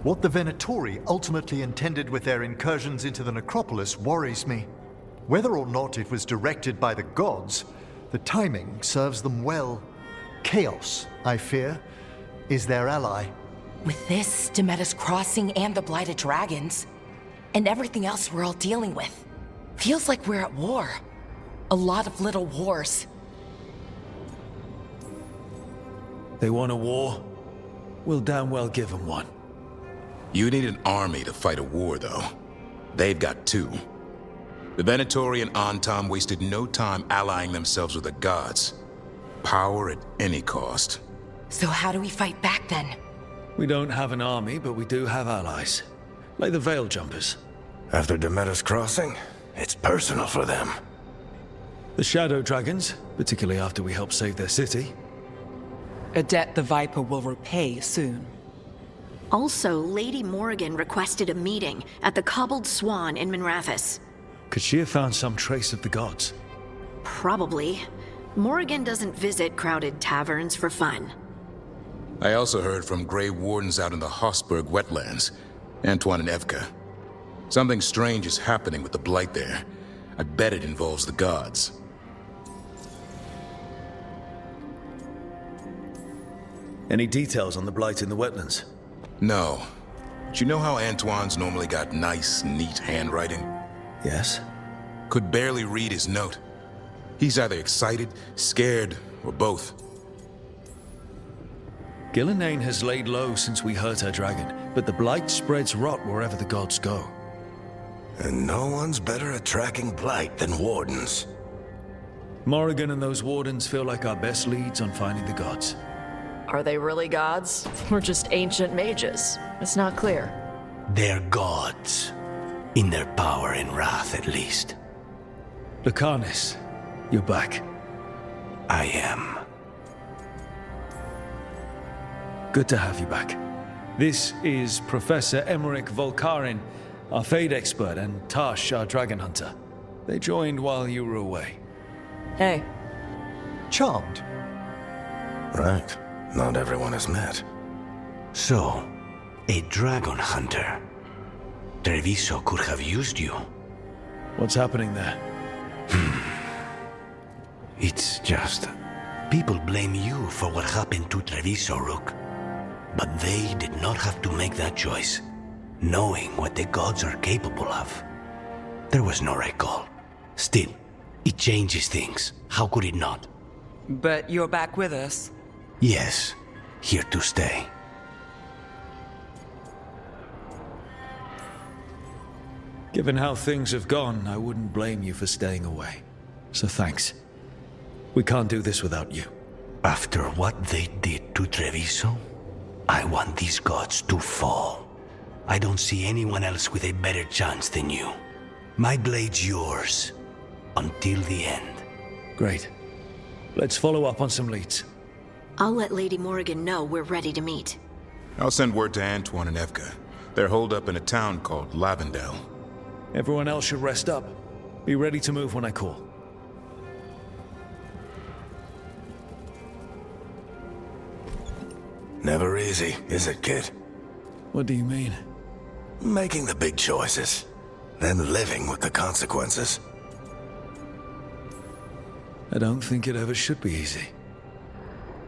What the Venatori ultimately intended with their incursions into the necropolis worries me. Whether or not it was directed by the gods, the timing serves them well. Chaos, I fear, is their ally. With this, Demeter's Crossing and the Blighted Dragons, and everything else we're all dealing with, feels like we're at war. A lot of little wars. They want a war? We'll damn well give them one. You need an army to fight a war, though. They've got two. The Venatori and Antam wasted no time allying themselves with the gods. Power at any cost. So how do we fight back then? We don't have an army, but we do have allies. Like the Veil Jumpers. After Demeter's Crossing, it's personal for them. The Shadow Dragons, particularly after we helped save their city. A debt the Viper will repay soon. Also, Lady Morrigan requested a meeting at the Cobbled Swan in Minrathous. Could she have found some trace of the gods? Probably. Morrigan doesn't visit crowded taverns for fun. I also heard from Grey Wardens out in the Hossberg wetlands, Antoine and Evka. Something strange is happening with the Blight there. I bet it involves the gods. Any details on the Blight in the wetlands? No. But you know how Antoine's normally got nice, neat handwriting? Yes. Could barely read his note. He's either excited, scared, or both. Gillenane has laid low since we hurt her dragon, but the Blight spreads rot wherever the gods go. And no one's better at tracking Blight than Wardens. Morrigan and those Wardens feel like our best leads on finding the gods. Are they really gods? Or just ancient mages? It's not clear. They're gods. In their power and wrath, at least. Lucanis, you're back. I am. Good to have you back. This is Professor Emmerich Volkarin, our Fade expert, and Tash, our dragon hunter. They joined while you were away. Hey. Charmed. Right. Not everyone has met. So, a dragon hunter. Treviso could have used you. What's happening there? It's just... people blame you for what happened to Treviso, Rook. But they did not have to make that choice, knowing what the gods are capable of. There was no recall. Still, it changes things. How could it not? But you're back with us. Yes, here to stay. Given how things have gone, I wouldn't blame you for staying away. So thanks. We can't do this without you. After what they did to Treviso, I want these gods to fall. I don't see anyone else with a better chance than you. My blade's yours. Until the end. Great. Let's follow up on some leads. I'll let Lady Morrigan know we're ready to meet. I'll send word to Antoine and Evka. They're holed up in a town called Lavendel. Everyone else should rest up. Be ready to move when I call. Never easy, is it, kid? What do you mean? Making the big choices, then living with the consequences. I don't think it ever should be easy.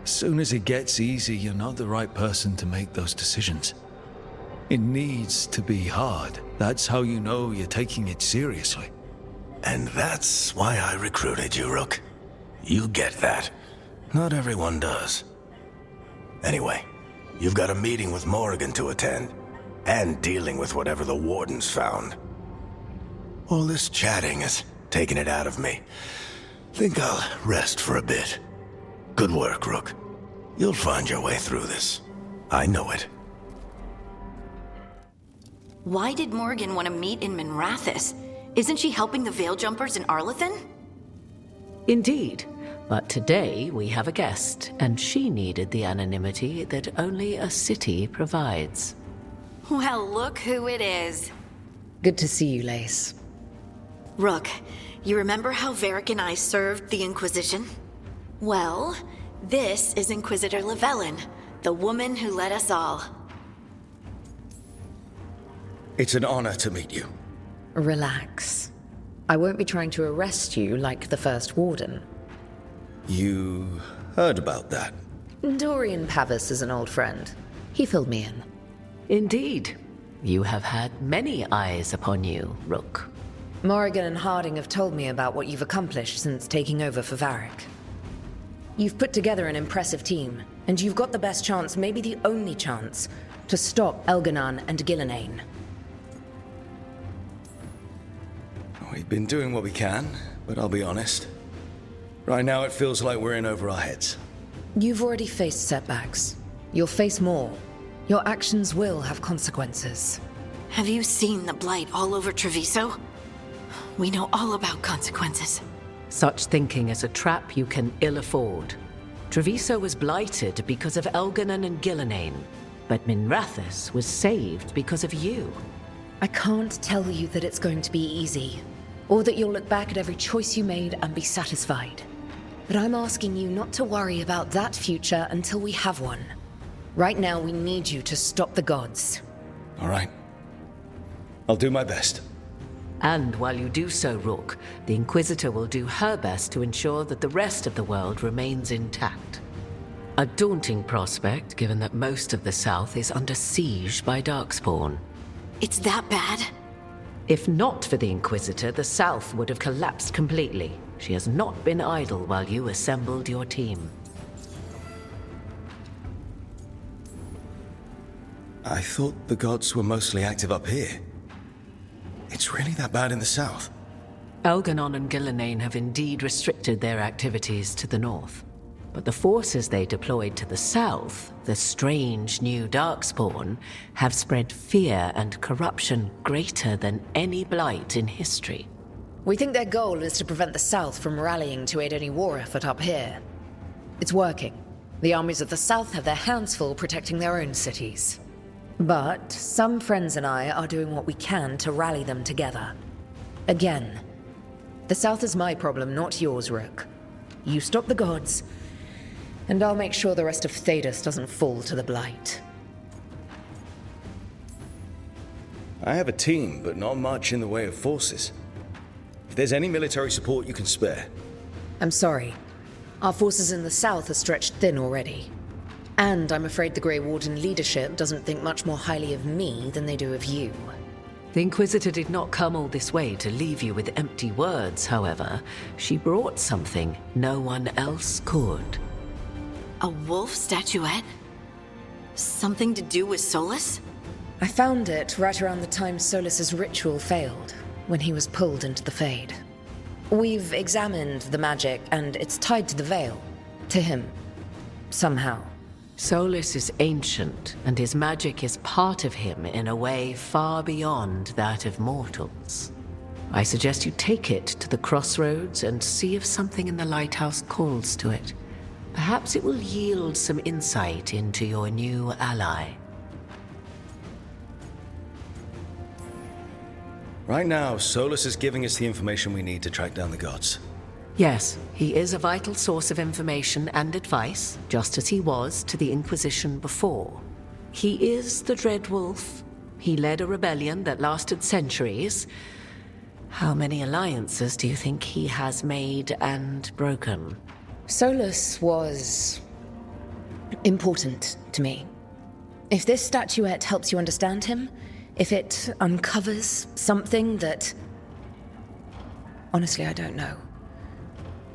As soon as it gets easy, you're not the right person to make those decisions. It needs to be hard. That's how you know you're taking it seriously. And that's why I recruited you, Rook. You get that. Not everyone does. Anyway, you've got a meeting with Morrigan to attend, and dealing with whatever the Wardens found. All this chatting is taking it out of me. Think I'll rest for a bit. Good work, Rook. You'll find your way through this. I know it. Why did Morrigan want to meet in Minrathous? Isn't she helping the Veil Jumpers in Arlathan? Indeed. But today we have a guest, and she needed the anonymity that only a city provides. Well, look who it is. Good to see you, Lace. Rook, you remember how Varric and I served the Inquisition? Well, this is Inquisitor Llewellyn, the woman who led us all. It's an honor to meet you. Relax. I won't be trying to arrest you like the first warden. You heard about that? Dorian Pavis is an old friend. He filled me in. Indeed. You have had many eyes upon you, Rook. Morrigan and Harding have told me about what you've accomplished since taking over for Varric. You've put together an impressive team, and you've got the best chance, maybe the only chance, to stop Elganon and Gillenane. We've been doing what we can, but I'll be honest. Right now it feels like we're in over our heads. You've already faced setbacks. You'll face more. Your actions will have consequences. Have you seen the Blight all over Treviso? We know all about consequences. Such thinking is a trap you can ill afford. Treviso was blighted because of Elganon and Gillenane, but Minrathous was saved because of you. I can't tell you that it's going to be easy, or that you'll look back at every choice you made and be satisfied. But I'm asking you not to worry about that future until we have one. Right now, we need you to stop the gods. All right. I'll do my best. And while you do so, Rook, the Inquisitor will do her best to ensure that the rest of the world remains intact. A daunting prospect, given that most of the South is under siege by Darkspawn. It's that bad? If not for the Inquisitor, the South would have collapsed completely. She has not been idle while you assembled your team. I thought the gods were mostly active up here. It's really that bad in the south? Elganon and Gillenane have indeed restricted their activities to the north. But the forces they deployed to the south, the strange new Darkspawn, have spread fear and corruption greater than any blight in history. We think their goal is to prevent the south from rallying to aid any war effort up here. It's working. The armies of the south have their hands full protecting their own cities. But some friends and I are doing what we can to rally them together. Again, the south is my problem, not yours, Rook. You stop the gods, and I'll make sure the rest of Thedas doesn't fall to the Blight. I have a team, but not much in the way of forces. If there's any military support you can spare. I'm sorry. Our forces in the south are stretched thin already. And I'm afraid the Grey Warden leadership doesn't think much more highly of me than they do of you. The Inquisitor did not come all this way to leave you with empty words, however. She brought something no one else could. A wolf statuette? Something to do with Solas? I found it right around the time Solas's ritual failed, when he was pulled into the Fade. We've examined the magic, and it's tied to the Veil. To him. Somehow. Solas is ancient, and his magic is part of him in a way far beyond that of mortals. I suggest you take it to the crossroads and see if something in the lighthouse calls to it. Perhaps it will yield some insight into your new ally. Right now, Solas is giving us the information we need to track down the gods. Yes, he is a vital source of information and advice, just as he was to the Inquisition before. He is the Dread Wolf. He led a rebellion that lasted centuries. How many alliances do you think he has made and broken? Solas was important to me. If this statuette helps you understand him, if it uncovers something that... Honestly, I don't know.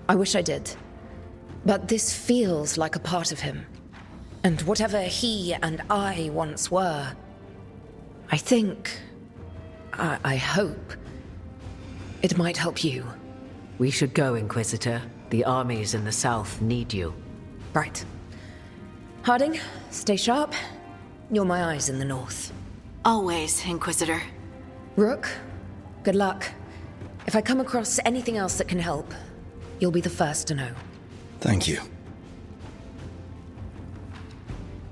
I wish I did. But this feels like a part of him. And whatever he and I once were, I think, I hope, it might help you. We should go, Inquisitor. The armies in the south need you. Right. Harding, stay sharp. You're my eyes in the north. Always, Inquisitor. Rook, good luck. If I come across anything else that can help, you'll be the first to know. Thank you.